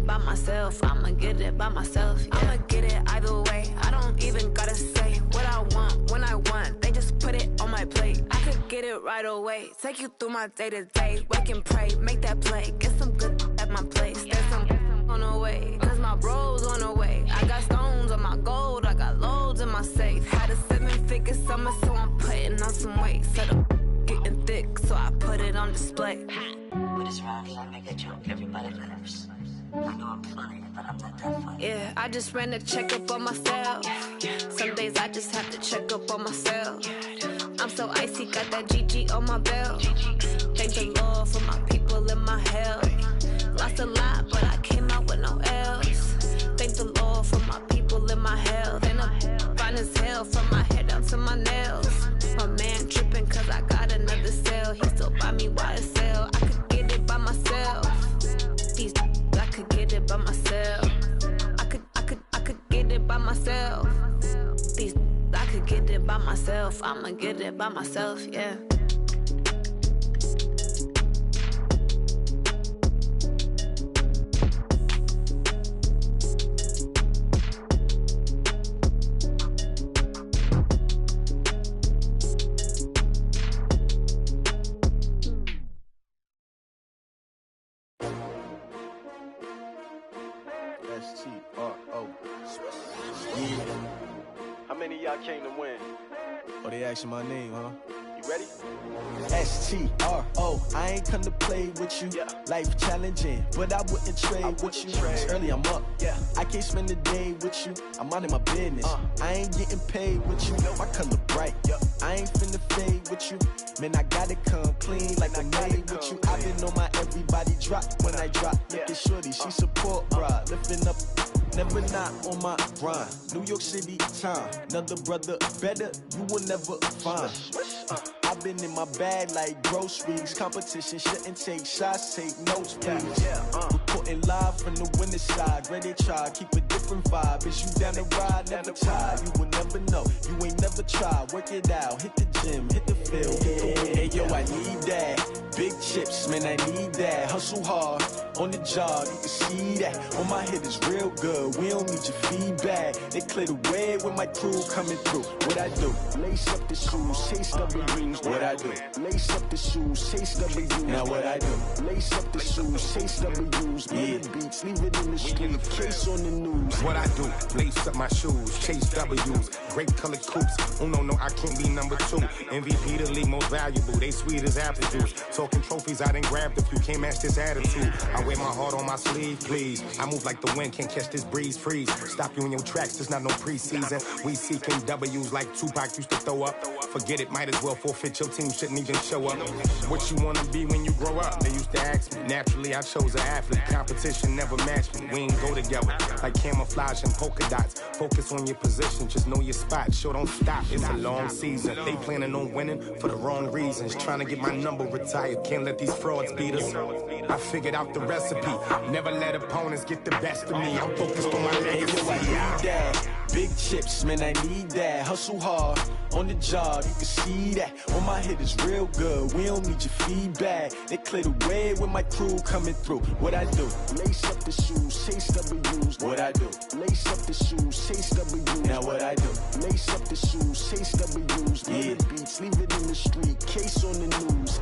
by myself. I'ma get it by myself. Yeah. I'ma get it either way. I don't even gotta say what I want when I want. They just put it on my plate. I could get it right away. Take you through my day to day. Wake and pray, make that play. Get some good at my place. There's some on the way, cause my bro's on the way. I got stones on my gold, I got loads in my safe. Had a 7-figure summer, so I'm putting on some weight. Set up getting thick, so I put it on display. What is wrong? I make a joke, everybody laughs. I know I'm funny, but I'm not that funny. Yeah, I just ran a checkup on myself. Some days I just have to check up on myself. I'm so icy, got that GG on my belt. Thank the Lord for my people in my health. Lost a lot, but I came out with no L's. Thank the Lord for my people in my health. And I'm fine as hell from my head down to my nails. My man tripping cause I got another sale. He still buy me YSL. I could get it by myself. These I could get it by myself. I could get it by myself. These I could get it by myself. I'ma get it by myself, yeah. S-T-R-O. How many of y'all came to win? Oh, they asking my name, huh? You ready? S-T-R-O. I ain't come to play with you. Yeah. Life challenging, but I wouldn't trade with you. It's early, I'm up. Yeah. I can't spend the day with you. I'm minding my business. I ain't getting paid with you. My color bright. Yep. I ain't finna fade with you. Man, I gotta come clean like I'm made with you. I've been on my everybody drop when I drop. Look at shorty, she support, bruh. Lifting up, never not on my grind. New York City time, another brother better, you will never find. I've been in my bag like groceries. Competition shouldn't take shots, take notes, please. Reporting live from the winter side. Ready to try, keep a different vibe. Is you down the ride, never tired. You will never know, you ain't never tried. Work it out, hit the gym, hit the field. Hey yo, I need that. Big chips, man, I need that. Hustle hard, on the job, you can see that. On my head is real good, we don't need your feedback. They clear the way with my crew coming through. What I do? Lace up the shoes, chase W's. What I do? Lace up the shoes, chase W's. Now what I do? Lace up the shoes, chase W's. Yeah, beats, leave it in the street, case on the news. What I do? Lace up my shoes, chase W's. Great colored coops. Oh no, I can't be number 2. MVP the league most valuable. They sweet as apple juice. Talking trophies, I done grabbed a few. Can't match this attitude. I wear my heart on my sleeve, please. I move like the wind, can't catch this breeze, freeze. Stop you in your tracks, there's not no preseason. We seeking W's like Tupac used to throw up. Forget it, might as well forfeit. Your team shouldn't even show up. What you wanna be when you grow up? They used to ask me. Naturally, I chose an athlete. Competition never matched me. We ain't go together like camouflage and polka dots. Focus on your position, just know your spot. Sure, don't stop. It's a long season. They planning on winning for the wrong reasons. Trying to get my number retired. Can't let these frauds beat us. I figured out the recipe. Never let opponents get the best of me. I'm focused on my legacy. I need that. Big chips, man, I need that. Hustle hard, on the job, you can see that. On my head is real good, we don't need your feedback. They clear the way with my crew coming through. What I do? Lace up the shoes, chase W's. What I do? Lace up the shoes, chase W's. Now what I do? Lace up the shoes, chase W's. Yeah, beats, leave it in the street, case on the news.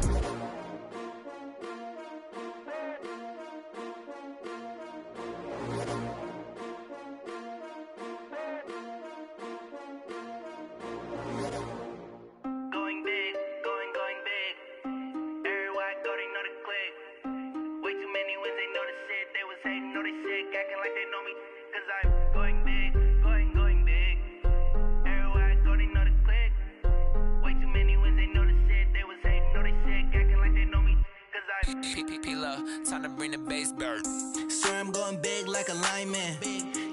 Time to bring the bass bird. Swear I'm going big like a lineman.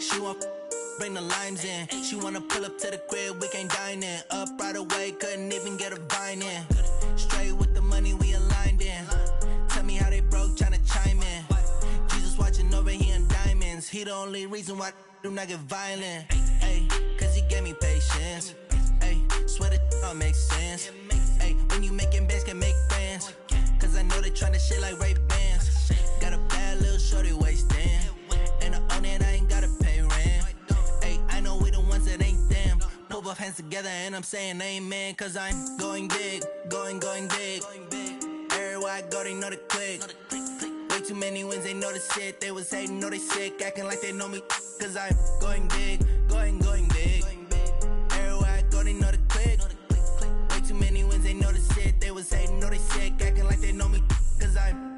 She want bring the limes in. She wanna pull up to the crib, we can't dine in. Up right away, couldn't even get a vine in. Straight with the money we aligned in. Tell me how they broke, tryna chime in. Jesus watching over here in diamonds. He the only reason why I do not get violent. Ay, cause he gave me patience. Ay, swear that all makes sense. Ay, when you making bands can make friends. Cause I know they tryna shit like Ray Bans. Got a bad little shorty wasting. hands together and I'm saying amen, cause I'm going big, going big. Everywhere I go, they know the click. Way too many wins, they know the shit. They was hating, know they sick, acting like they know me, cause I'm going big, going big. Everywhere I go, they know the click. Way too many wins, they know the shit. They was hating, know they sick, acting like they know me, cause I'm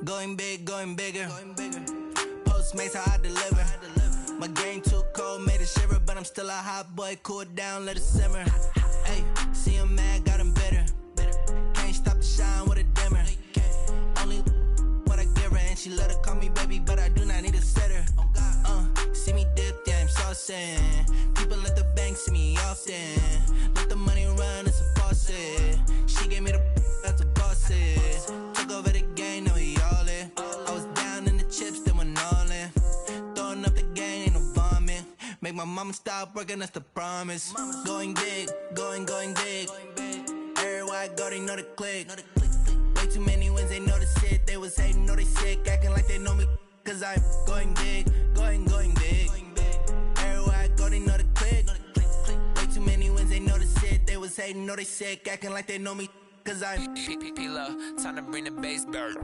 going big, going bigger. Postmates, how I deliver. My game too cold, made it shiver, but I'm still a hot boy. Cool it down, let it simmer. Hey, see him mad, got him bitter. Can't stop the shine with a dimmer. Only what I give her, and she let her call me baby, but I do not need a sitter. See me dip, yeah, I'm saucing. People at the bank see me often. Let the money run, it's a faucet. She gave me the that's a bosses. Took over the game, now we all in. I was down in the chips, then went all in. Throwing up the game, ain't no vomit. Make my mama stop working, that's the promise. Going big, going big. Everywhere I go, they know the click. Way too many wins, they know the shit. They was hating, know they sick, acting like they know me, cause I'm going big, going big. Everywhere I go, they know the click. Way too many wins, they know the shit. They was hating, know they sick, acting like they know me, cause I'm P-Lo, time to bring the bass bird.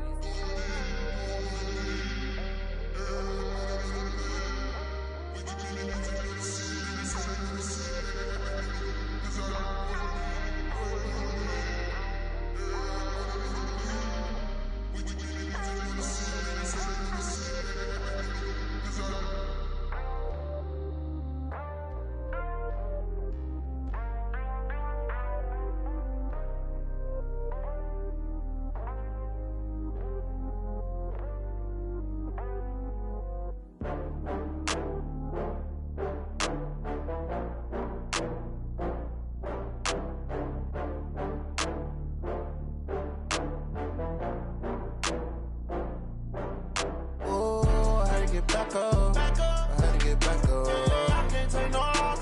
Get back up. I had to get back up. I can't take no loss.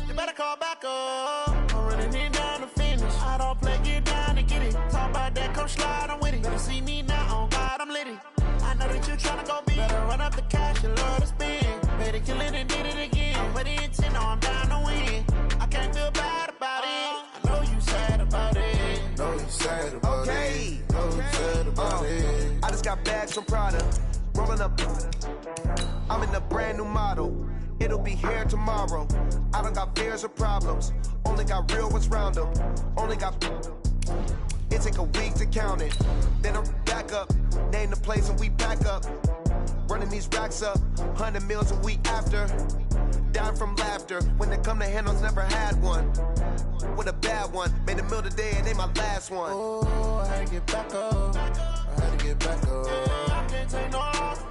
You better call back up. I'm running it down to finish. I don't play, get down to get it. Talk about that, come slide, I'm with it. Better see me now, on God, I'm litty. I know that you tryna go big. Better run up the cash, you love to spend. Better kill it and did it again. I'm ready and 10, no, I'm down to win. I can't feel bad about it. I know you sad about it. Know you sad about it. Know you sad about it. I just got bags from Prada. Rolling up, I'm in a brand new model. It'll be here tomorrow. I don't got fears or problems. Only got real ones round them. Only got. It take a week to count it. Then I'm back up. Name the place and we back up. Running these racks up. 100 meals a week after. Down from laughter. When they come to handles, never had one. With a bad one. Made a meal today and ain't my last one. Oh, I had to get back up. I had to get back up. I can't take no loss.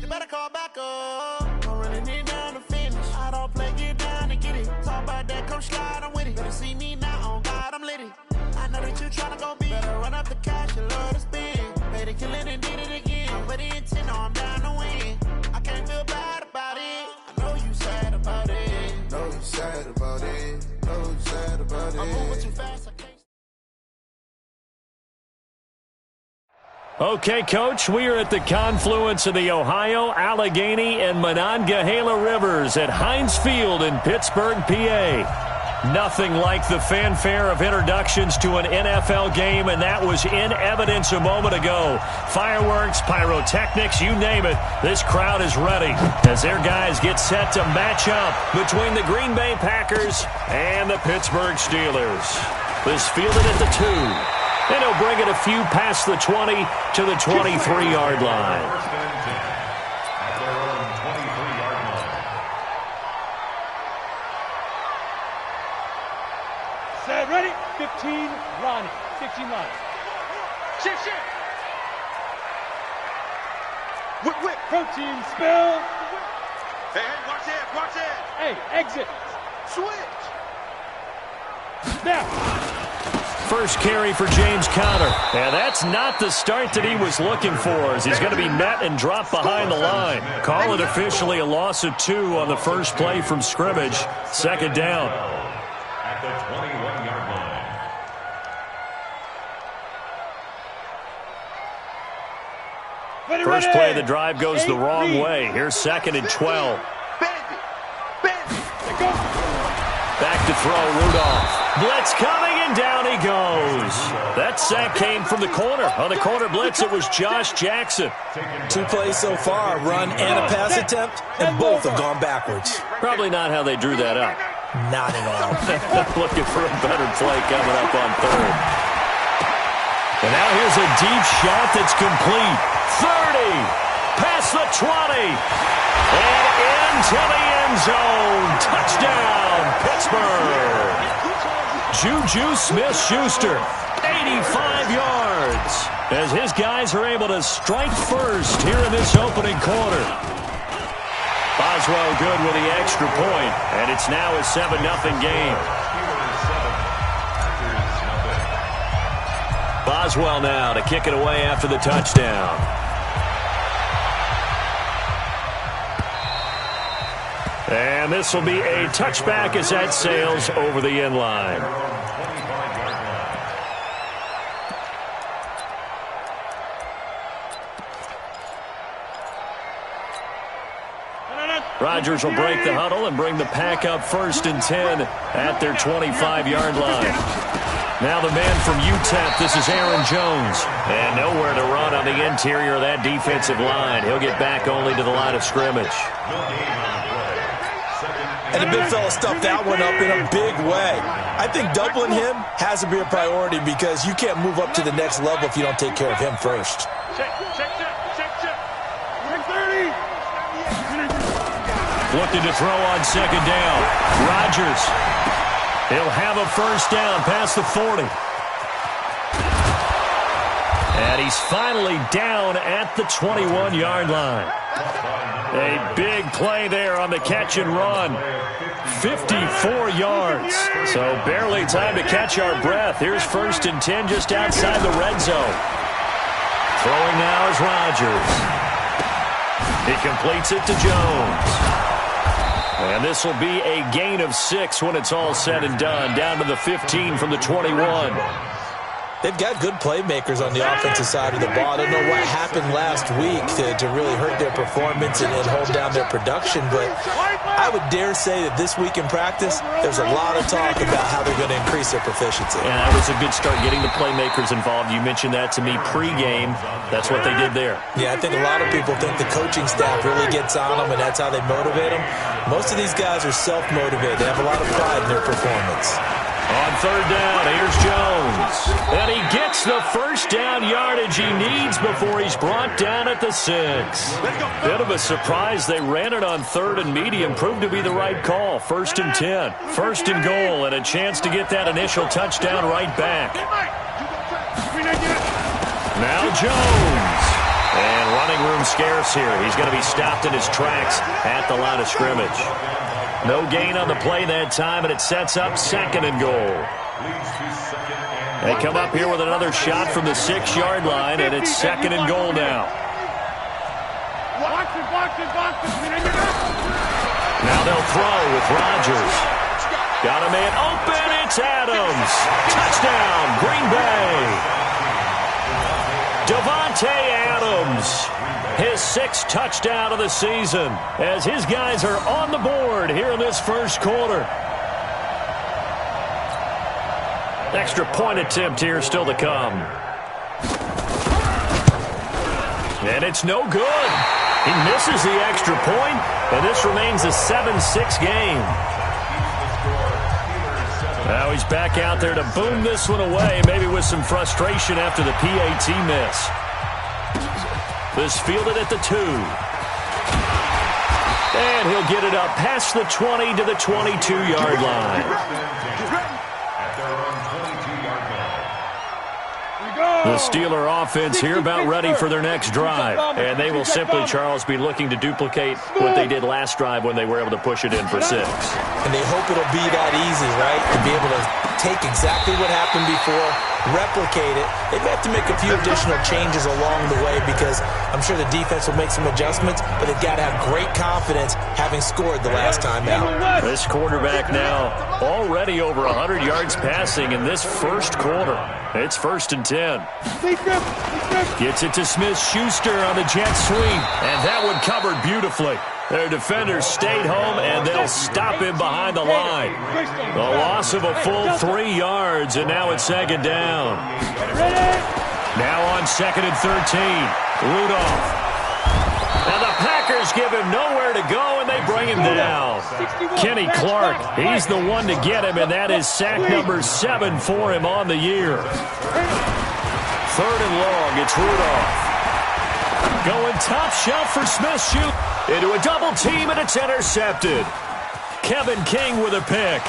You better call back up. I'm running it down to finish. I don't play, get down to get it. Talk about that, come slide, I'm with it. Better see me now, on God, I'm litty. I know that you tryna go big. Better run up the cash, you love to spend. Better kill it and did it again. I'm ready and 10, no, I'm down to win. I can't feel bad about it. I know you sad about it. Know you sad about it. Know you sad about it. I'm moving too fast, I can't. Okay, Coach, we are at the confluence of the Ohio, Allegheny, and Monongahela Rivers at Heinz Field in Pittsburgh, PA. Nothing like the fanfare of introductions to an NFL game, and that was in evidence a moment ago. Fireworks, pyrotechnics, you name it, this crowd is ready as their guys get set to match up between the Green Bay Packers and the Pittsburgh Steelers. This fielded at the 2. And he'll bring it a few past the 20 to the 23-yard line. Set, ready, 15, Ronnie, 15 line. Shift. Whip, protein, spill. Hey, watch it. Hey, exit. Switch. Snap. First carry for James Conner. And that's not the start that he was looking for, as he's going to be met and dropped behind the line. Call it officially a loss of 2 on the first play from scrimmage. Second down. At the 21-yard line. First play of the drive goes the wrong way. Here's 2nd and 12. Back to throw, Rudolph. Blitz coming, and down he goes. That sack came from the corner. On the corner blitz, it was Josh Jackson. 2 plays so far, a run and a pass attempt, and both have gone backwards. Probably not how they drew that up. Not at all. Looking for a better play coming up on third. And now here's a deep shot that's complete. 30, past the 20, and into the end zone. Touchdown, Pittsburgh. Juju Smith-Schuster, 85 yards, as his guys are able to strike first here in this opening quarter. Boswell good with the extra point, and it's now a 7-0 game. Boswell now to kick it away after the touchdown. And this will be a touchback as that sails over the end line. Rodgers will break the huddle and bring the pack up 1st and 10 at their 25-yard line. Now the man from UTEP, this is Aaron Jones. And nowhere to run on the interior of that defensive line. He'll get back only to the line of scrimmage. And the big fella stuffed that one up in a big way. I think doubling him has to be a priority because you can't move up to the next level if you don't take care of him first. Check. 30. Looking to throw on 2nd down. Rodgers. He'll have a 1st down past the 40. And he's finally down at the 21-yard line. A big play there on the catch and run. 54 yards. So barely time to catch our breath. Here's 1st and 10 just outside the red zone. Throwing now is Rodgers. He completes it to Jones. And this will be a gain of 6 when it's all said and done. Down to the 15 from the 21. They've got good playmakers on the offensive side of the ball. I don't know what happened last week to really hurt their performance and hold down their production, but I would dare say that this week in practice, there's a lot of talk about how they're going to increase their proficiency. Yeah, that was a good start, getting the playmakers involved. You mentioned that to me pregame. That's what they did there. Yeah, I think a lot of people think the coaching staff really gets on them, and that's how they motivate them. Most of these guys are self-motivated. They have a lot of pride in their performance. On 3rd down, here's Jones. And he gets the 1st down yardage he needs before he's brought down at the 6. Bit of a surprise. They ran it on 3rd and medium. Proved to be the right call. 1st and 10. 1st and goal, and a chance to get that initial touchdown right back. Now Jones. And running room scarce here. He's going to be stopped in his tracks at the line of scrimmage. No gain on the play that time, and it sets up 2nd and goal. They come up here with another shot from the 6-yard line, and it's 2nd and goal now. Now they'll throw with Rodgers. Got a man open. It's Adams. Touchdown, Green Bay. Davante Adams. His 6th touchdown of the season as his guys are on the board here in this 1st quarter. Extra point attempt here still to come. And it's no good. He misses the extra point, and this remains a 7-6 game. Now he's back out there to boom this one away, maybe with some frustration after the PAT miss. This fielded at the 2. And he'll get it up past the 20 to the 22-yard line. The Steeler offense here about ready for their next drive. And they will simply, Charles, be looking to duplicate what they did last drive when they were able to push it in for 6. And they hope it'll be that easy, right? To be able to take exactly what happened before, replicate it. They may have to make a few additional changes along the way because I'm sure the defense will make some adjustments, but they've got to have great confidence having scored the last time out. This quarterback now already over 100 yards passing in this 1st quarter. It's 1st and 10. Gets it to Smith-Schuster on the jet sweep, and that one covered beautifully. Their defenders stayed home, and they'll stop him behind the line. A loss of a full 3 yards, and now it's second down. Now on 2nd and 13, Rudolph. And the Packers give him nowhere to go, and they bring him down. Kenny Clark, he's the one to get him, and that is sack number 7 for him on the year. 3rd and long, it's Rudolph. Going top shelf for Smith. Shoot into a double team, and it's intercepted. Kevin King with a pick.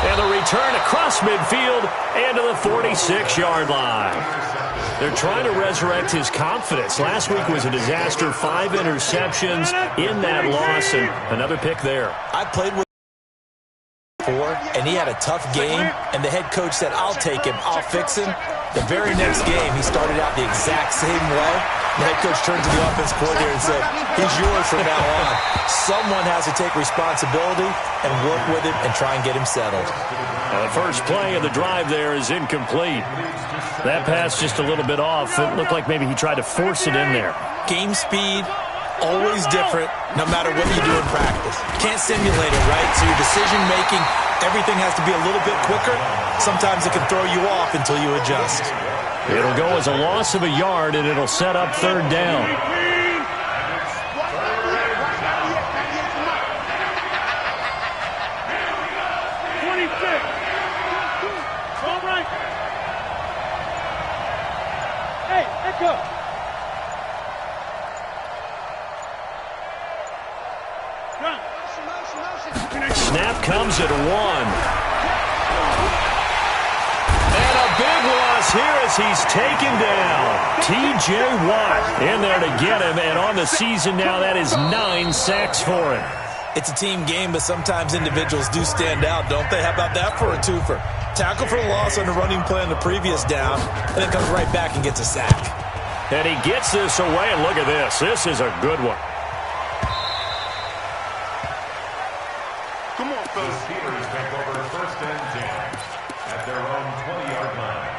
And the return across midfield and to the 46-yard line. They're trying to resurrect his confidence. Last week was a disaster. 5 interceptions in that loss, and another pick there. I played with and he had a tough game, and the head coach said, I'll take him, I'll fix him. The very next game, he started out the exact same way. The head coach turned to the offense coordinator and said, he's yours from now on. Someone has to take responsibility and work with him and try and get him settled. The first play of the drive there is incomplete. That pass just a little bit off. It looked like maybe he tried to force it in there. Game speed, always different, no matter what you do in practice. Can't simulate it, right? So your decision-making, everything has to be a little bit quicker. Sometimes it can throw you off until you adjust. It'll go as a loss of a yard, and it'll set up 3rd down. All right. Hey, Echo. Snap comes at 1. And a big loss here as he's taken down. T.J. Watt in there to get him, and on the season now, that is 9 sacks for him. It's a team game, but sometimes individuals do stand out, don't they? How about that for a twofer? Tackle for a loss on the running play on the previous down, and then comes right back and gets a sack. And he gets this away, and look at this. This is a good one. Come on, fellas. The Steelers take over 1st and 10 at their own 20-yard line.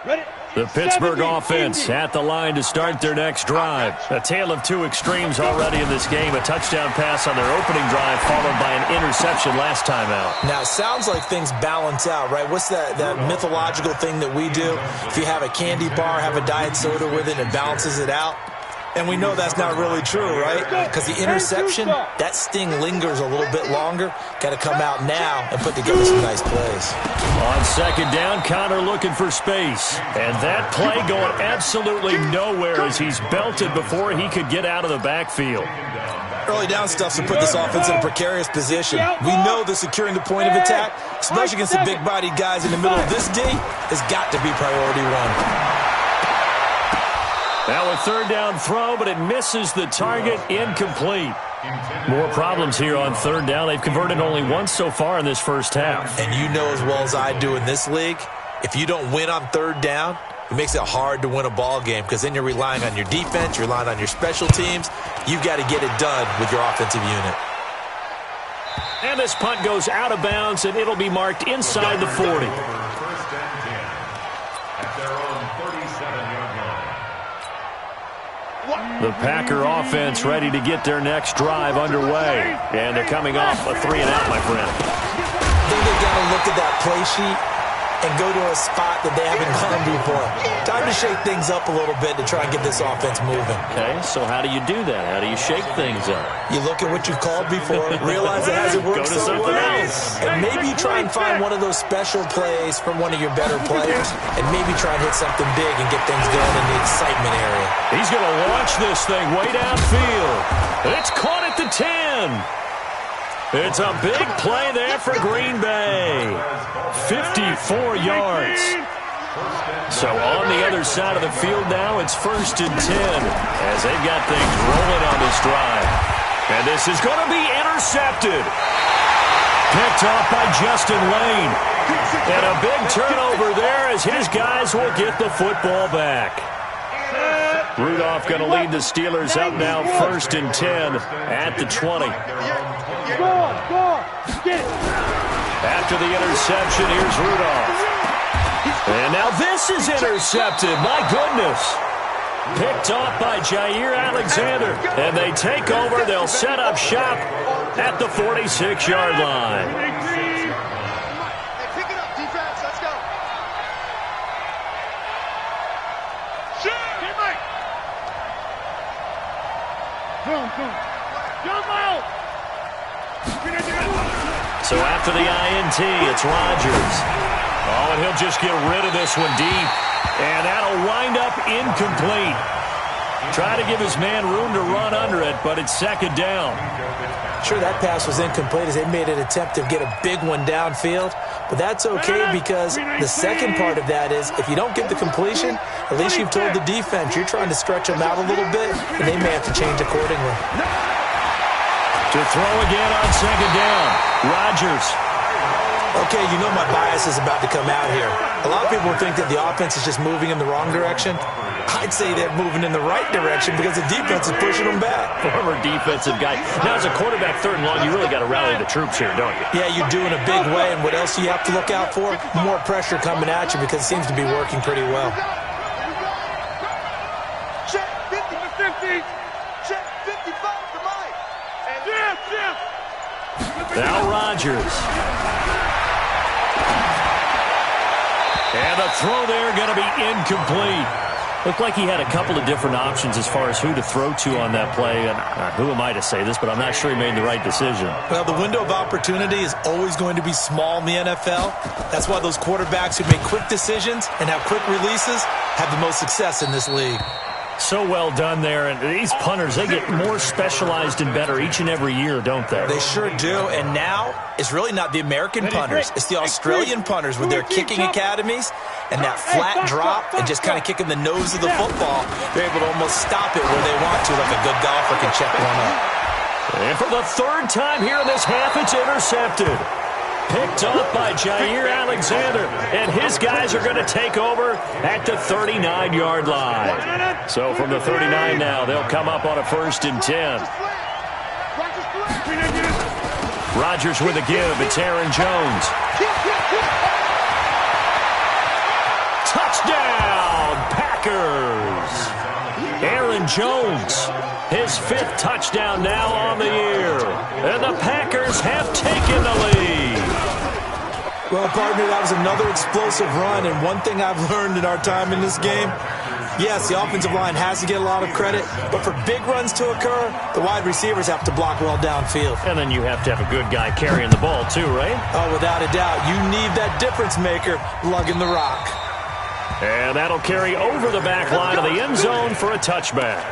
Ready? The Pittsburgh offense at the line to start their next drive. A tale of 2 extremes already in this game. A touchdown pass on their opening drive followed by an interception last time out. Now, it sounds like things balance out, right? What's that mythological thing that we do? If you have a candy bar, have a diet soda with it, it balances it out. And we know that's not really true, right? Because the interception, that sting lingers a little bit longer. Got to come out now and put together some nice plays. On 2nd down, Connor looking for space. And that play going absolutely nowhere as he's belted before he could get out of the backfield. Early down stuff to put this offense in a precarious position. We know that securing the point of attack, especially against the big-bodied guys in the middle of this D, has got to be priority 1. Now a 3rd down throw, but it misses the target. Incomplete. More problems here on 3rd down. They've converted only once so far in this first half. And you know as well as I do in this league, if you don't win on 3rd down, it makes it hard to win a ball game because then you're relying on your defense, you're relying on your special teams. You've got to get it done with your offensive unit. And this punt goes out of bounds, and it'll be marked inside the 40. 1st and 10 at their own 37-yard line. The Packer offense ready to get their next drive underway. And they're coming off a 3-and-out, my friend. I think they've got to look at that play sheet and go to a spot that they haven't gone before. Time to shake things up a little bit to try and get this offense moving. Okay, so how do you do that? How do you shake things up? You look at what you've called before, realize it hasn't worked so well, and maybe you try and find one of those special plays from one of your better players, and maybe try and hit something big and get things going in the excitement area. He's going to launch this thing way downfield. It's caught at the 10. It's a big play there for Green Bay. 54 yards. So on the other side of the field now, it's 1st and 10 as they've got things rolling on this drive. And this is going to be intercepted. Picked off by Justin Lane. And a big turnover there as his guys will get the football back. Rudolph going to lead the Steelers up now 1st and 10 at the 20. After the interception, here's Rudolph. And And now this is intercepted. My goodness. Picked off by Jair Alexander. And they take over. They'll set up shop at the 46-yard line. Pick it up, defense. Let's go. Shoot! Teammate! So after the INT, it's Rodgers. Oh, and he'll just get rid of this one deep. And that'll wind up incomplete. Try to give his man room to run under it, but it's second down. Sure, that pass was incomplete as they made an attempt to get a big one downfield. But that's okay because the second part of that is if you don't get the completion, at least you've told the defense you're trying to stretch them out a little bit, and they may have to change accordingly. To throw again on second down, Rodgers. Okay, you know my bias is about to come out here. A lot of people think that the offense is just moving in the wrong direction. I'd say they're moving in the right direction because the defense is pushing them back. Former defensive guy. Now, as a quarterback, third and long, you really got to rally the troops here, don't you? Yeah, you do in a big way. And what else do you have to look out for? More pressure coming at you because it seems to be working pretty well. Check 50-50. Check 55 to Mike. And Jim. Now Rodgers. And the throw there going to be incomplete. Looked like he had a couple of different options as far as who to throw to on that play. And who am I to say this, but I'm not sure he made the right decision. Well, the window of opportunity is always going to be small in the NFL. That's why those quarterbacks who make quick decisions and have quick releases have the most success in this league. So well done there. And these punters, they get more specialized and better each and every year, don't they? They sure do. And now it's really not the American punters. It's the Australian punters with their kicking academies and that flat drop and just kind of kicking the nose of the football. They're able to almost stop it where they want to, like a good golfer can check one up. And for the third time here in this half, it's intercepted. Picked up by Jair Alexander, and his guys are going to take over at the 39-yard line. So from the 39 now, they'll come up on a 1st and 10. Rodgers with a give. It's Aaron Jones. Touchdown, Packers! Aaron Jones, his 5th touchdown now on the year. And the Packers have taken the lead. Well, partner, that was another explosive run, and one thing I've learned in our time in this game, yes, the offensive line has to get a lot of credit, but for big runs to occur, the wide receivers have to block well downfield. And then you have to have a good guy carrying the ball too, right? Oh, without a doubt. You need that difference maker lugging the rock. And that'll carry over the back line of the end zone for a touchback.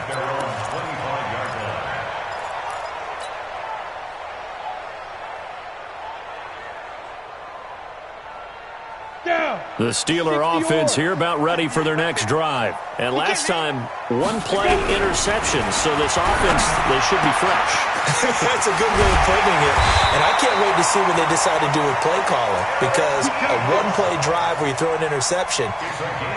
The Steeler offense here about ready for their next drive. And last time, one play interception. So this offense, they should be fresh. That's a good way of putting it. And I can't wait to see what they decide to do with play calling. Because a one-play drive where you throw an interception,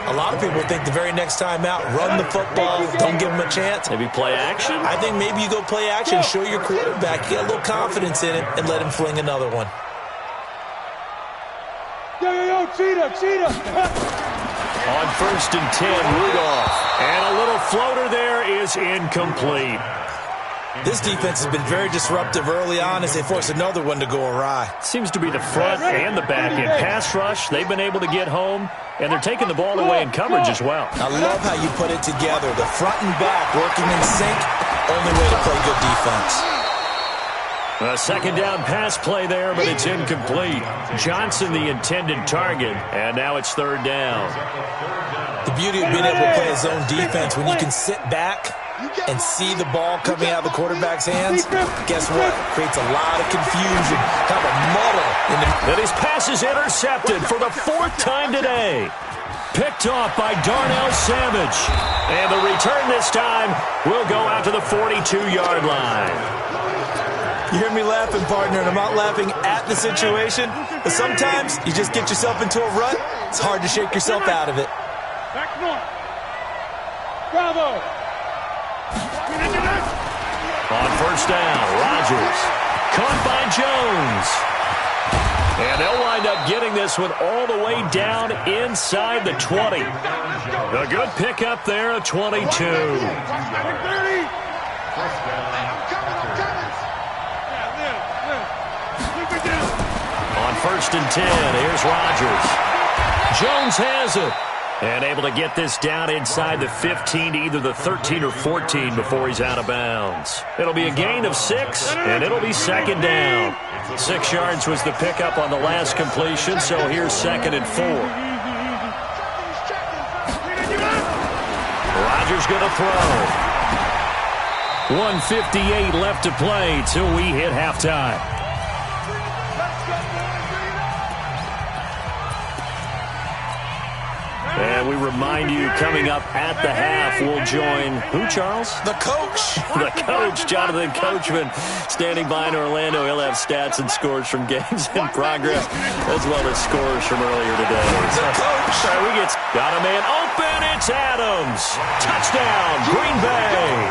a lot of people think the very next time out, run the football, don't give them a chance. Maybe play action? I think maybe you go play action, show your quarterback, get a little confidence in it, and let him fling another one. Yo, cheetah. On 1st and 10, Rudolph. And a little floater there is incomplete. This defense has been very disruptive early on as they force another one to go awry. Seems to be the front and the back end. Pass rush, they've been able to get home, and they're taking the ball away in coverage as well. I love how you put it together. The front and back working in sync, only way to play good defense. A second down pass play there, but it's incomplete. Johnson the intended target, and now it's 3rd down. The beauty of being able to play a zone defense when you can sit back and see the ball coming out of the quarterback's hands, guess what? Creates a lot of confusion, kind of a muddle. And his pass is intercepted for the 4th time today. Picked off by Darnell Savage. And the return this time will go out to the 42-yard line. You hear me laughing, partner, and I'm not laughing at the situation, but sometimes you just get yourself into a rut. It's hard to shake yourself out of it. Back north. Bravo. On 1st down, Rodgers. Caught by Jones. And they'll wind up getting this one all the way down inside the 20. A good pickup there, a 22. On 1st and 10, here's Rodgers. Jones has it. And able to get this down inside the 15 to either the 13 or 14 before he's out of bounds. It'll be a gain of 6, and it'll be 2nd down. 6 yards was the pickup on the last completion, so here's 2nd and 4. Rodgers going to throw. 1:58 left to play till we hit halftime. And we remind you, coming up at the half, we'll join who, Charles? The coach. The coach, Jonathan Coachman, standing by in Orlando. He'll have stats and scores from games in progress, as well as scores from earlier today. The coach. Sorry, we got a man open. It's Adams. Touchdown, Green Bay.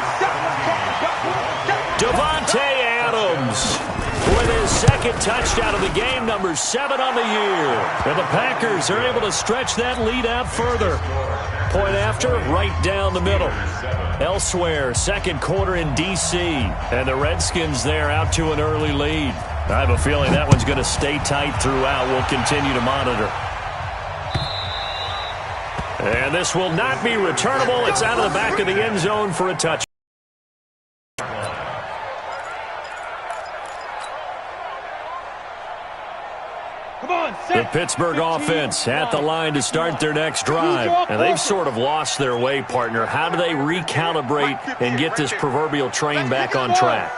Devontae Adams with his 2nd touchdown of the game, number 7 on the year. And the Packers are able to stretch that lead out further. Point after, right down the middle. Elsewhere, 2nd quarter in D.C. And the Redskins there out to an early lead. I have a feeling that one's going to stay tight throughout. We'll continue to monitor. And this will not be returnable. It's out of the back of the end zone for a touchdown. The Pittsburgh offense at the line to start their next drive. And they've sort of lost their way, partner. How do they recalibrate and get this proverbial train back on track?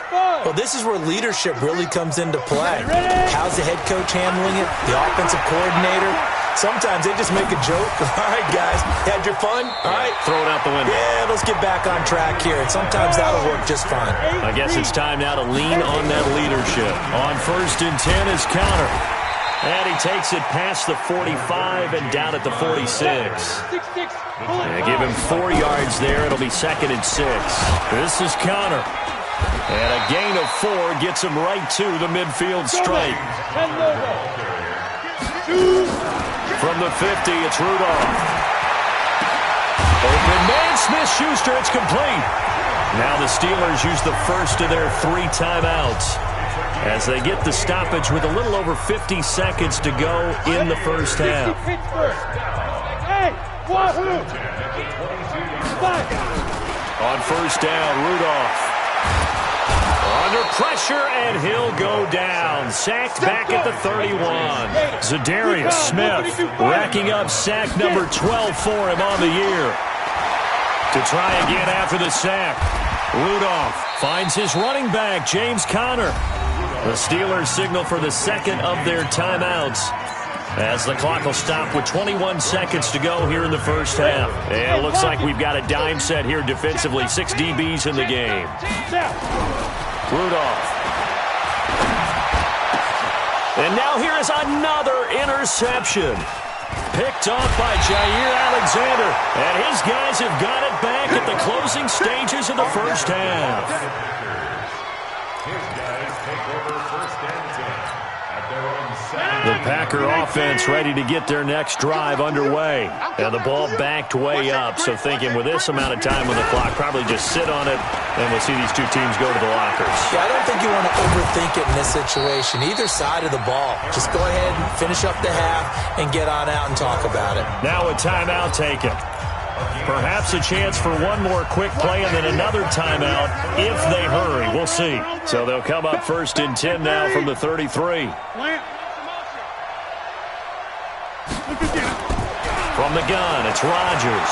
Well, this is where leadership really comes into play. How's the head coach handling it? The offensive coordinator? Sometimes they just make a joke. All right, guys, had your fun? All right. Throw it out the window. Yeah, let's get back on track here. And sometimes that'll work just fine. I guess it's time now to lean on that leadership. On 1st and 10 is Connor. And he takes it past the 45 and down at the 46. Give him 4 yards there. It'll be 2nd and 6. This is Connor. And a gain of 4 gets him right to the midfield stripe. From the 50, it's Rudolph. Open man, Smith-Schuster. It's complete. Now the Steelers use the first of their 3 timeouts as they get the stoppage with a little over 50 seconds to go in the first half. On 1st down, Rudolph. Under pressure, and he'll go down. Sacked back at the 31. Zadarius Smith racking up sack number 12 for him on the year. To try again after the sack. Rudolph finds his running back, James Conner. The Steelers signal for the 2nd of their timeouts as the clock will stop with 21 seconds to go here in the first half. And it looks like we've got a dime set here defensively. 6 DBs in the game. Rudolph. And now here is another interception. Picked off by Jair Alexander. And his guys have got it back at the closing stages of the first half. The Packer offense ready to get their next drive underway. And the ball backed way up, so thinking with this amount of time on the clock, probably just sit on it, and we'll see these two teams go to the lockers. Yeah, I don't think you want to overthink it in this situation. Either side of the ball. Just go ahead and finish up the half and get on out and talk about it. Now a timeout taken. Perhaps a chance for one more quick play and then another timeout if they hurry. We'll see. So they'll come up 1st and 10 now from the 33. From the gun, it's Rodgers.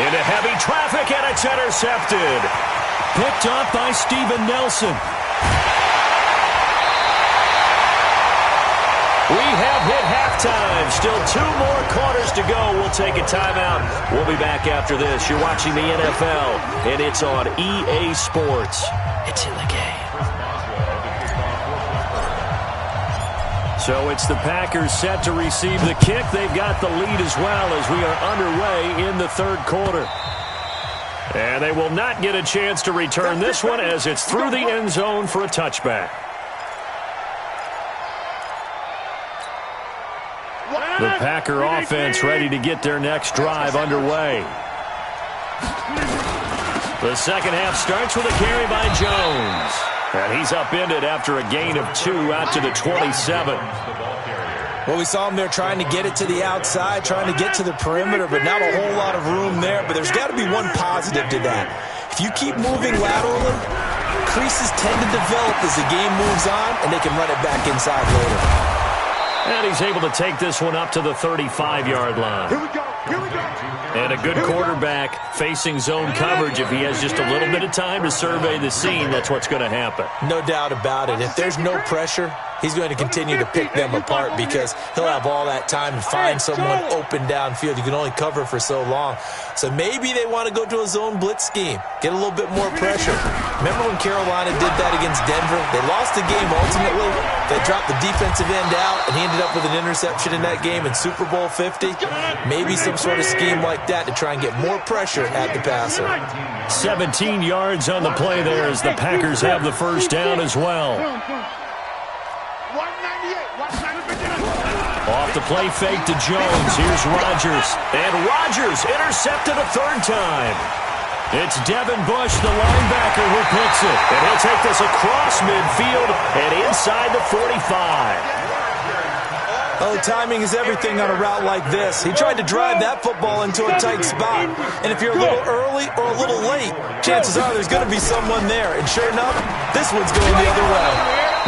Into heavy traffic, and it's intercepted. Picked up by Steven Nelson. We have hit halftime. Still 2 more quarters to go. We'll take a timeout. We'll be back after this. You're watching the NFL, and it's on EA Sports. It's in the game. So it's the Packers set to receive the kick. They've got the lead as well as we are underway in the 3rd quarter. And they will not get a chance to return this one as it's through the end zone for a touchback. The Packer offense ready to get their next drive underway. The second half starts with a carry by Jones. And he's upended after a gain of 2 out to the 27. Well, we saw him there trying to get it to the outside, trying to get to the perimeter, but not a whole lot of room there. But there's got to be one positive to that. If you keep moving laterally, creases tend to develop as the game moves on, and they can run it back inside later. And he's able to take this one up to the 35-yard line. Here we go. Here we go. And a good quarterback facing zone coverage. If he has just a little bit of time to survey the scene, that's what's going to happen. No doubt about it. If there's no pressure, he's going to continue to pick them apart because he'll have all that time to find someone open downfield. You can only cover for so long. So maybe they want to go to a zone blitz scheme, get a little bit more pressure. Remember when Carolina did that against Denver? They lost the game ultimately. They dropped the defensive end out, and he ended up with an interception in that game in Super Bowl 50. Maybe some sort of scheme like that to try and get more pressure at the passer. 17 yards on the play there as the Packers have the first down as well. Off the play fake to Jones. Here's Rodgers. And Rodgers intercepted a third time. It's Devin Bush, the linebacker, who picks it. And he'll take this across midfield and inside the 45. Oh, timing is everything on a route like this. He tried to drive that football into a tight spot. And if you're a little early or a little late, chances are there's going to be someone there. And sure enough, this one's going the other way.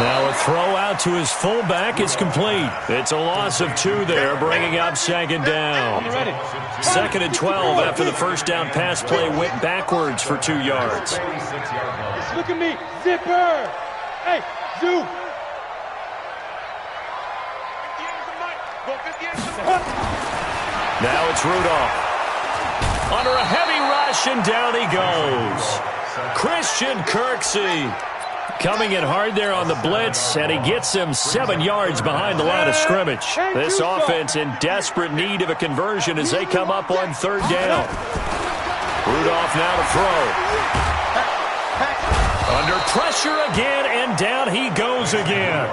Now a throw out to his fullback is complete. It's a loss of 2 there, bringing up second down. Second and 12 after the first down pass play went backwards for 2 yards. Look at me, zipper. Hey, zoom. Now it's Rudolph. Under a heavy rush, and down he goes. Christian Kirksey coming in hard there on the blitz, and he gets him 7 yards behind the line of scrimmage. This offense in desperate need of a conversion as they come up on third down. Rudolph now to throw. Under pressure again, and down he goes again.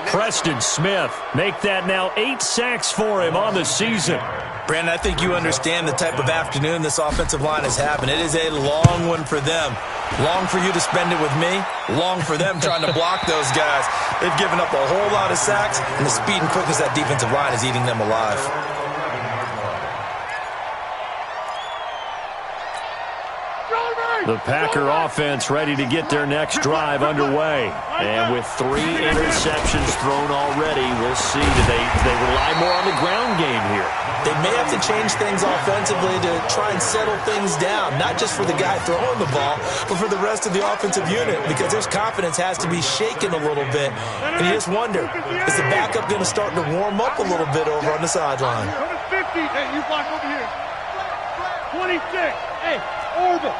Preston Smith make that now 8 sacks for him on the season. Brandon, I think you understand the type of afternoon this offensive line is having. It is a long one for them. Long for you to spend it with me. Long for them trying to block those guys. They've given up a whole lot of sacks, and the speed and quickness of that defensive line is eating them alive. The Packer offense ready to get their next drive underway. And with 3 interceptions thrown already, we'll see. Do they rely more on the ground game here? They may have to change things offensively to try and settle things down, not just for the guy throwing the ball, but for the rest of the offensive unit, because his confidence has to be shaken a little bit. And you just wonder, is the backup going to start to warm up a little bit over on the sideline? 50. Hey, you block over here. 26. Hey, orbit.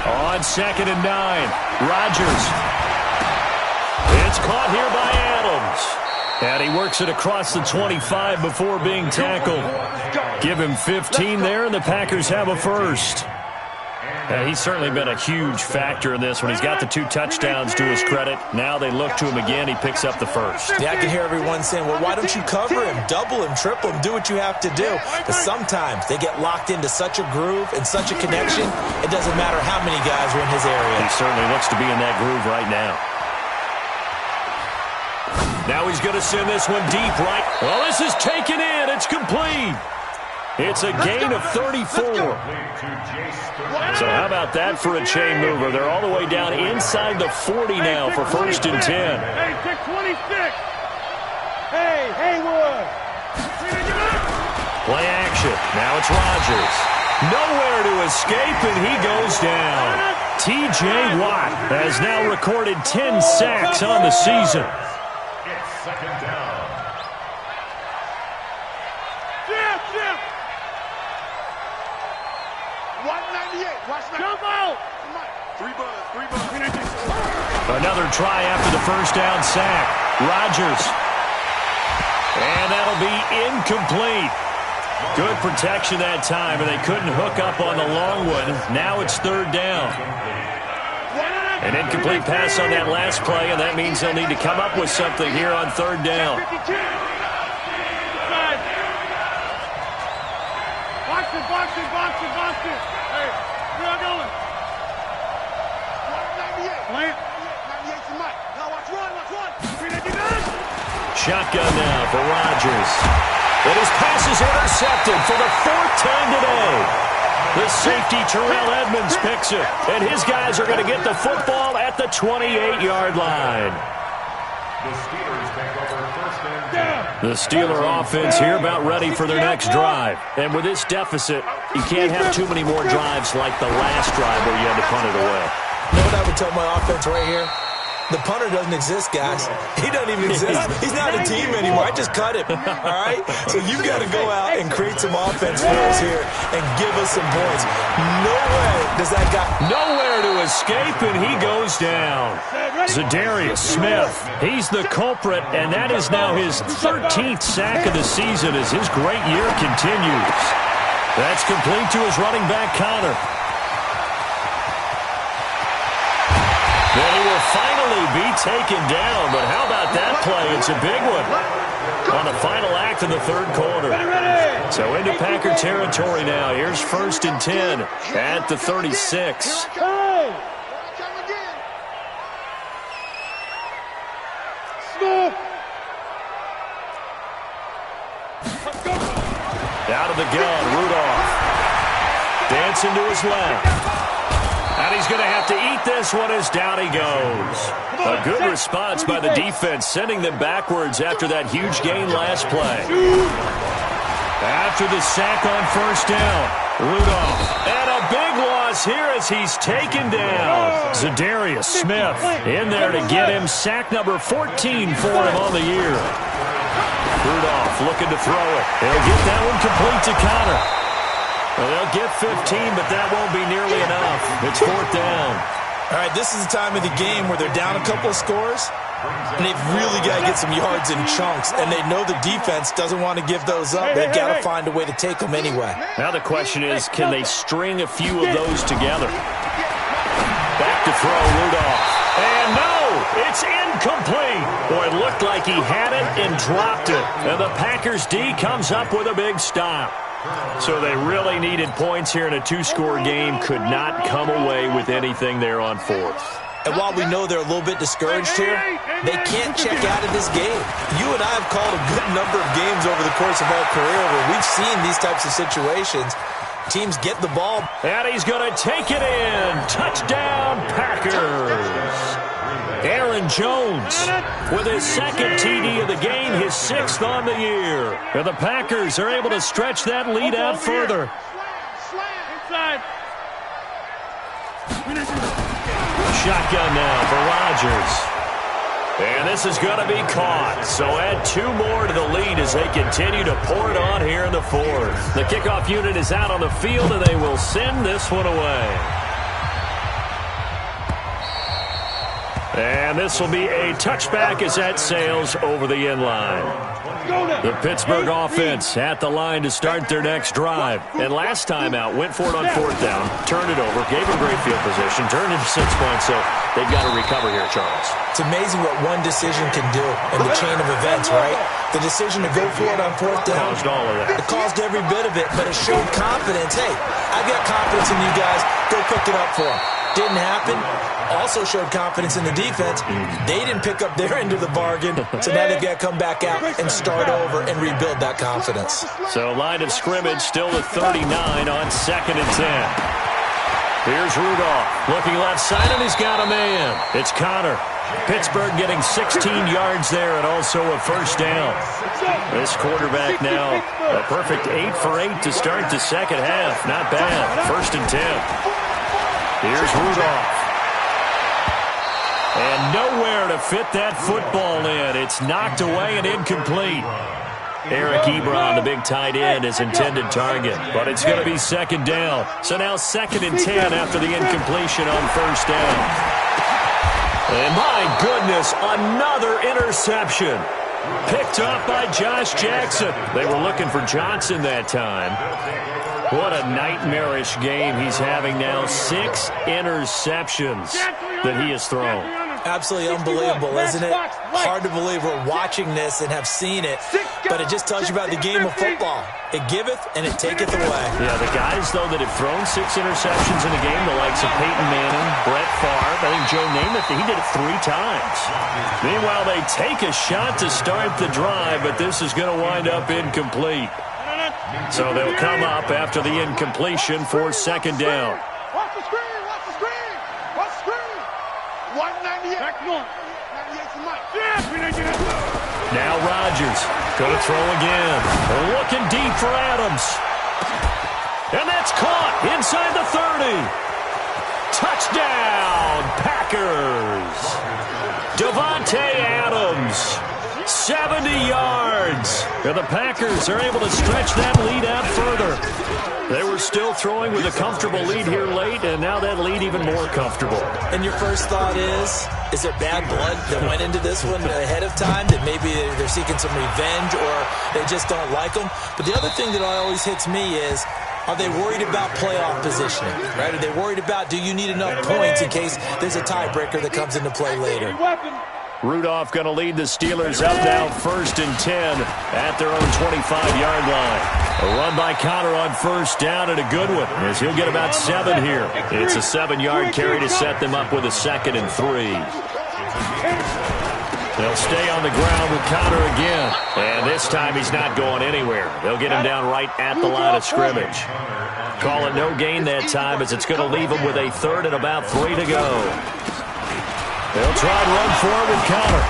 On second and 9, Rodgers. It's caught here by Adams. And he works it across the 25 before being tackled. Give him 15 there, and the Packers have a first. He's certainly been a huge factor in this when he's got the 2 touchdowns to his credit. Now they look to him again. He picks up the first. Yeah, I can hear everyone saying, well, why don't you cover him, double him, triple him, do what you have to do. But sometimes they get locked into such a groove and such a connection, it doesn't matter how many guys are in his area. He certainly looks to be in that groove right now. Now he's going to send this one deep right. Well, this is taken in. It's complete. It's a gain of 34. So how about that for a chain mover? They're all the way down inside the 40 now for first and 10. Hey, 26. Hey, Haywood. Play action. Now it's Rodgers. Nowhere to escape, and he goes down. T.J. Watt has now recorded 10 sacks on the season. It's second down. Jim. 198. Watch that. Jump out. 3 bucks. Another try after the first down sack. Rodgers. And that'll be incomplete. Good protection that time, and they couldn't hook up on the long one. Now it's third down. An incomplete pass on that last play, and that means they'll need to come up with something here on third down. Box it. Hey, where are going? 98. Lance. 98 to Mike. Now watch run. Shotgun now for Rodgers. And his pass is intercepted for the fourth time today. The safety, Terrell Edmonds, picks it. And his guys are going to get the football at the 28-yard line. The Steeler offense here about ready for their next drive. And with this deficit, you can't have too many more drives like the last drive where you had to punt it away. You know what I would tell my offense right here? The punter doesn't exist, guys. He doesn't even exist. He's not a team anymore. I just cut him, all right? So you've got to go out and create some offense for us here and give us some points. No way does that guy... Nowhere to escape, and he goes down. Za'Darius Smith, he's the culprit, and that is now his 13th sack of the season as his great year continues. That's complete to his running back, Connor. Then he will finally be taken down, but how about that play? It's a big one on the final act of the third quarter. So into Packer territory now. Here's 1st and 10 at the 36. Out of the gun, Rudolph. Dancing to his left. And he's going to have to eat this one as down he goes. A good response by the defense, sending them backwards after that huge gain last play. After the sack on 1st down, Rudolph. And a big loss here as he's taken down. Za'Darius Smith in there to get him sack number 14 for him on the year. Rudolph looking to throw it. He'll get that one complete to Connor. Well, they'll get 15, but that won't be nearly enough. It's 4th down. All right, this is the time of the game where they're down a couple of scores, and they've really got to get some yards in chunks, and they know the defense doesn't want to give those up. They've got to find a way to take them anyway. Now the question is, can they string a few of those together? Back to throw, Rudolph. And no, it's incomplete. Boy, it looked like he had it and dropped it. And the Packers D comes up with a big stop. So they really needed points here in a 2-score game. Could not come away with anything there on 4th. And while we know they're a little bit discouraged here, they can't check out of this game. You and I have called a good number of games over the course of our career where we've seen these types of situations. Teams get the ball. And he's going to take it in. Touchdown, Packers. Aaron Jones with his 2nd TD of the game, his 6th on the year. And the Packers are able to stretch that lead out further. Shotgun now for Rodgers. And this is going to be caught. So add 2 more to the lead as they continue to pour it on here in the 4th. The kickoff unit is out on the field, and they will send this one away. And this will be a touchback as that sails over the end line. The Pittsburgh offense at the line to start their next drive. And last time out, went for it on 4th down, turned it over, gave them great field position, turned it to 6 points, so they've got to recover here, Charles. It's amazing what one decision can do in the chain of events, right? The decision to go for it on 4th down. Caused all of that. It caused every bit of it, but it showed confidence. Hey, I've got confidence in you guys. Go pick it up for them. Didn't happen. Also showed confidence in the defense. They didn't pick up their end of the bargain, so now they've got to come back out and start over and rebuild that confidence. So line of scrimmage still at 39 on 2nd and 10. Here's Rudolph looking left side, and he's got a man. It's Connor. Pittsburgh getting 16 yards there and also a 1st down. This quarterback now a perfect 8 for 8 to start the 2nd half. Not bad. 1st and 10. Here's Rudolph. And nowhere to fit that football in. It's knocked away and incomplete. Eric Ebron, the big tight end, is intended target. But it's going to be 2nd down. So now 2nd and 10 after the incompletion on 1st down. And my goodness, another interception. Picked up by Josh Jackson. They were looking for Johnson that time. What a nightmarish game he's having now. 6 interceptions. that he has thrown. Absolutely unbelievable, isn't it? Hard to believe we're watching this and have seen it, but it just tells you about the game of football. It giveth and it taketh away. Yeah, the guys, though, that have thrown 6 interceptions in a game, the likes of Peyton Manning, Brett Favre, I think Joe Namath, he did it 3 times. Meanwhile, they take a shot to start the drive, but this is going to wind up incomplete. So they'll come up after the incompletion for 2nd down. Watch the screen! Watch the screen! Watch the screen! 198. Back north. 98 to Mike. Now Rodgers going to throw again. Looking deep for Adams. And that's caught inside the 30. Touchdown, Packers. Devontae Adams. 70 yards. And the Packers are able to stretch that lead out further. They were still throwing with a comfortable lead here late, and now that lead even more comfortable. And your first thought is there bad blood that went into this one ahead of time, that maybe they're seeking some revenge or they just don't like them? But the other thing that always hits me is, are they worried about playoff positioning, right? Are they worried about, do you need enough points in case there's a tiebreaker that comes into play later? Rudolph going to lead the Steelers up now 1st and 10 at their own 25-yard line. A run by Connor on 1st down, and a good one, as he'll get about 7 here. It's a 7-yard carry to set them up with a 2nd and 3. They'll stay on the ground with Connor again. And this time he's not going anywhere. They'll get him down right at the line of scrimmage. Call it no gain that time, as it's going to leave him with a 3rd and about 3 to go. They'll try and run for it with Connor.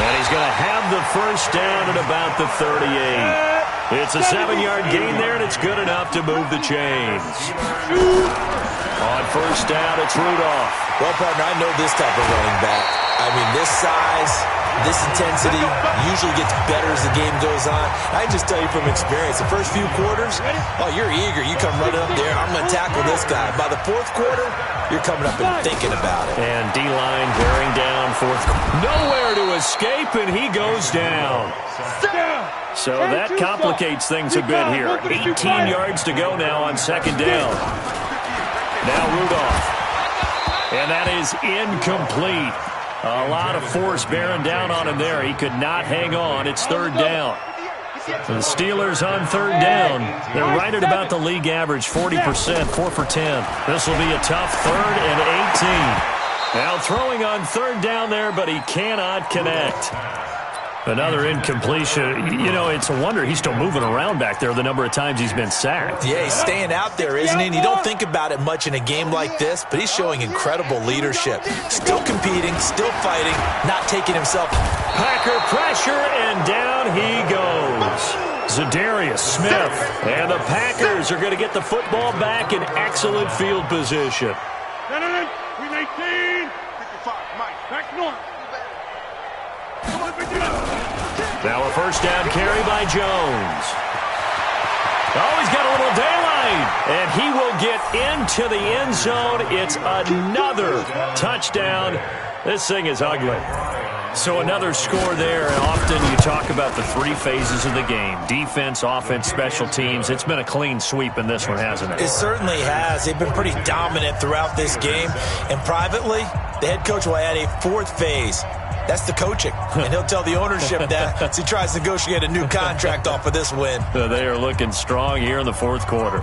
And he's going to have the 1st down at about the 38. It's a 7-yard gain there, and it's good enough to move the chains. On 1st down, it's Rudolph. Well, partner, I know this type of running back. I mean, this size, this intensity usually gets better as the game goes on. I can just tell you from experience, the first few quarters, oh, you're eager. You come running up there, I'm going to tackle this guy. By the 4th quarter, you're coming up and thinking about it. And D-line wearing down 4th quarter. Nowhere to escape, and he goes down. So that complicates things a bit here. 18 yards to go now on 2nd down. Now Rudolph. And that is incomplete. A lot of force bearing down on him there. He could not hang on. It's 3rd down. The Steelers on 3rd down. They're right at about the league average, 40%, 4 for 10. This will be a tough 3rd and 18. Now throwing on 3rd down there, but he cannot connect. Another incompletion. You know, it's a wonder he's still moving around back there the number of times he's been sacked. Yeah, he's staying out there, isn't he? And you don't think about it much in a game like this, but he's showing incredible leadership. Still competing, still fighting, not taking himself. Packer pressure, and down he goes. Za'Darius Smith. And the Packers are going to get the football back in excellent field position. We 19. 55, Mike. Back north. Now a 1st down carry by Jones. Oh, he's got a little daylight. And he will get into the end zone. It's another touchdown. This thing is ugly. So another score there, and often you talk about the 3 phases of the game. Defense, offense, special teams. It's been a clean sweep in this one, hasn't it? It certainly has. They've been pretty dominant throughout this game. And privately, the head coach will add a 4th phase. That's the coaching. And he'll tell the ownership that as he tries to negotiate a new contract off of this win. They are looking strong here in the 4th quarter.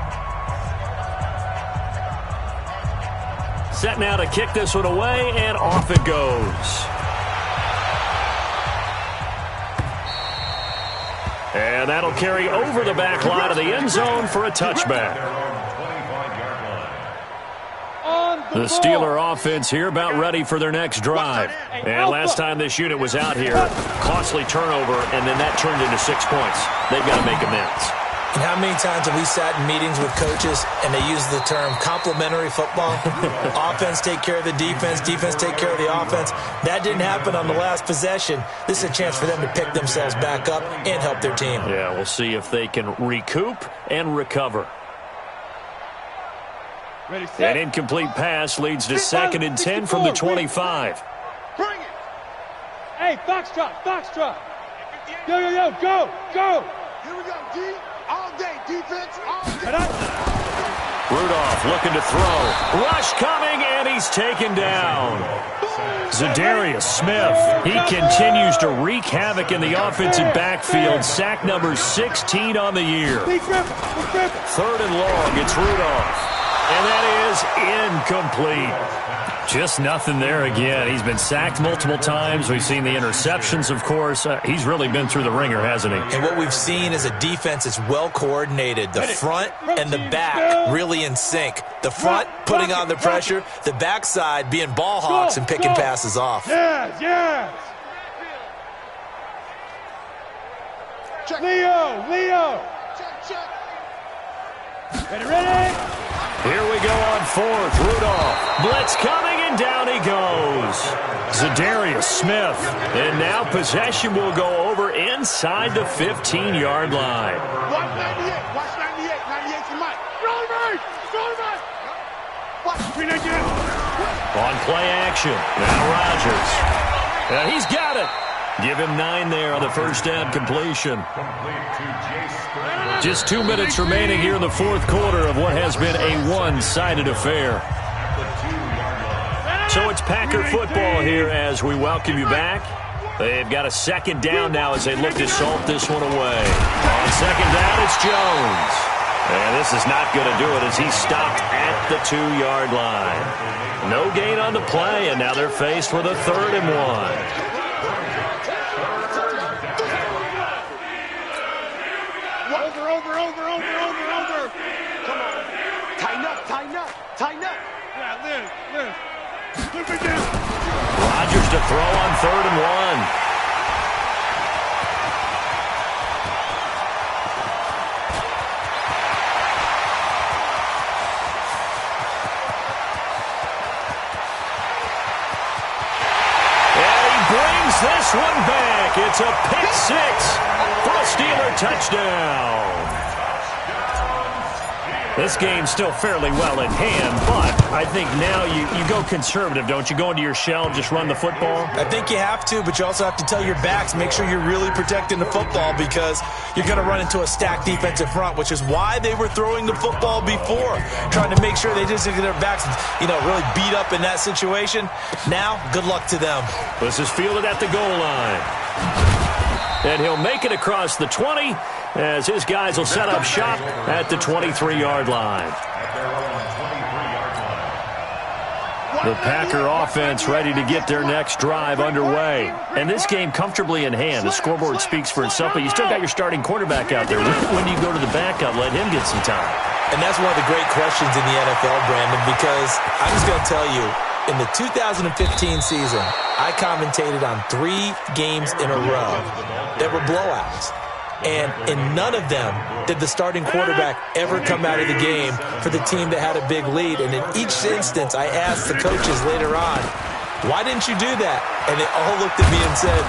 Set now to kick this one away, and off it goes. And that'll carry over the back line of the end zone for a touchback. The Steeler offense here about ready for their next drive. And last time this unit was out here, costly turnover, and then that turned into 6 points. They've got to make amends. And how many times have we sat in meetings with coaches and they use the term complementary football? Offense take care of the defense, defense take care of the offense. That didn't happen on the last possession. This is a chance for them to pick themselves back up and help their team. Yeah, we'll see if they can recoup and recover. An incomplete pass leads to 2nd and 10 from the 25. Bring it. Hey, Foxtrot, Foxtrot. Yo, go. Here we go, D. All day, defense, all day. Rudolph looking to throw. Rush coming, and he's taken down. Zadarius Smith, he continues to wreak havoc in the offensive backfield. Sack number 16 on the year. 3rd and long, it's Rudolph. And that is incomplete. Just nothing there again. He's been sacked multiple times. We've seen the interceptions, of course. He's really been through the ringer, hasn't he? And what we've seen is a defense that's well coordinated. The front and the back really in sync. The front putting on the pressure, the backside being ball hawks and picking passes off. Yes, yes. Check. Leo. Check. Ready? Here we go on 4th. Rudolph. Blitz coming, and down he goes. Zadarius Smith. And now possession will go over inside the 15-yard line. Watch 98. Watch 98. 98's the mic. Watch 398. On play action. Now Rodgers. And he's got it. Give him 9 there on the first down completion. Just 2 minutes remaining here in the 4th quarter of what has been a one-sided affair. So it's Packer football here as we welcome you back. They've got a 2nd down now as they look to salt this one away. On 2nd down, it's Jones. And this is not going to do it as he's stopped at the 2-yard line. No gain on the play, and now they're faced with a 3rd and 1. Over. Come on. Tighten up. Yeah, Liz. Look at this. Rodgers to throw on 3rd and 1. And he brings this one back. It's a pick 6 for a Steeler touchdown. This game's still fairly well in hand, but I think now you go conservative, don't you? Go into your shell and just run the football? I think you have to, but you also have to tell your backs, make sure you're really protecting the football because you're going to run into a stacked defensive front, which is why they were throwing the football before, trying to make sure they just get their backs, really beat up in that situation. Now, good luck to them. This is fielded at the goal line. And he'll make it across the 20 as his guys will set up shop at the 23-yard line. The Packer offense ready to get their next drive underway. And this game comfortably in hand. The scoreboard speaks for itself, but you still got your starting quarterback out there. When do you go to the backup, let him get some time? And that's one of the great questions in the NFL, Brandon, because I'm just going to tell you, in the 2015 season, I commentated on 3 games in a row that were blowouts. And in none of them did the starting quarterback ever come out of the game for the team that had a big lead. And in each instance, I asked the coaches later on, why didn't you do that? And they all looked at me and said,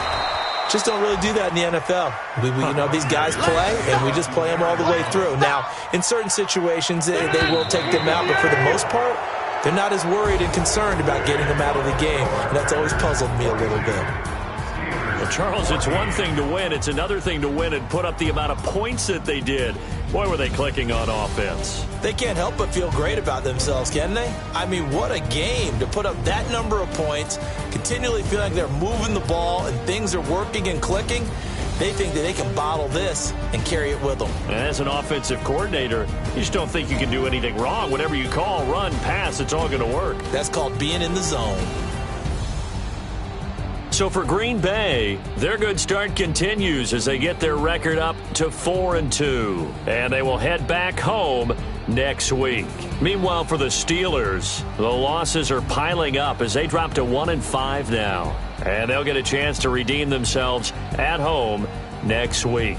just don't really do that in the NFL. These guys play, and we just play them all the way through. Now, in certain situations, they will take them out, but for the most part, they're not as worried and concerned about getting them out of the game. And that's always puzzled me a little bit. Well, Charles, it's one thing to win. It's another thing to win and put up the amount of points that they did. Boy, were they clicking on offense. They can't help but feel great about themselves, can they? I mean, what a game to put up that number of points, continually feel like they're moving the ball and things are working and clicking. They think that they can bottle this and carry it with them. And as an offensive coordinator, you just don't think you can do anything wrong. Whatever you call, run, pass, it's all going to work. That's called being in the zone. So for Green Bay, their good start continues as they get their record up to 4-2. And they will head back home next week. Meanwhile, for the Steelers, the losses are piling up as they drop to 1-5 now. And they'll get a chance to redeem themselves at home next week.